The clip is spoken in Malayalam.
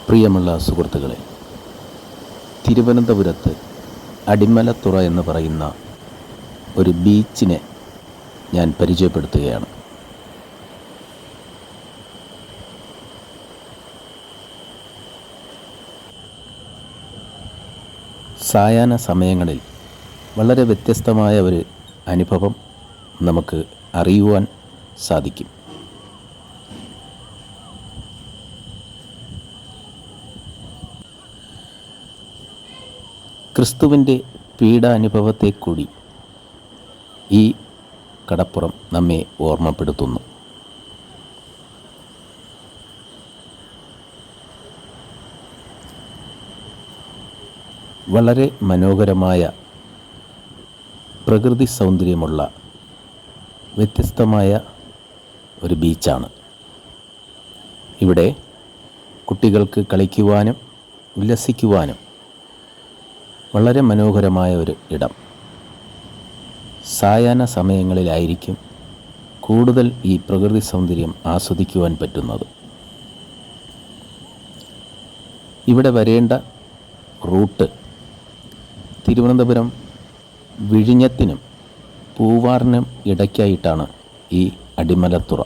പ്രിയമുള്ള സുഹൃത്തുക്കളെ, തിരുവനന്തപുരത്ത് അടിമലത്തുറ എന്ന് പറയുന്ന ഒരു ബീച്ചിനെ ഞാൻ പരിചയപ്പെടുത്തുകയാണ്. സായാഹ്ന സമയങ്ങളിൽ വളരെ വ്യത്യസ്തമായ ഒരു അനുഭവം നമുക്ക് അറിയുവാൻ സാധിക്കും. ക്രിസ്തുവിൻ്റെ പീഡാനുഭവത്തെ കൂടി ഈ കടപ്പുറം നമ്മെ ഓർമ്മപ്പെടുത്തുന്നു. വളരെ മനോഹരമായ പ്രകൃതി സൗന്ദര്യമുള്ള വ്യത്യസ്തമായ ഒരു ബീച്ചാണ്. ഇവിടെ കുട്ടികൾക്ക് കളിക്കുവാനും ഉല്ലസിക്കുവാനും വളരെ മനോഹരമായ ഒരു ഇടം. സായാഹ്ന സമയങ്ങളിലായിരിക്കും കൂടുതൽ ഈ പ്രകൃതി സൗന്ദര്യം ആസ്വദിക്കുവാൻ പറ്റുന്നത്. ഇവിടെ വരേണ്ട റൂട്ട് തിരുവനന്തപുരം വിഴിഞ്ഞത്തിനും പൂവാറിനും ഇടയ്ക്കായിട്ടാണ് ഈ അടിമലത്തുറ.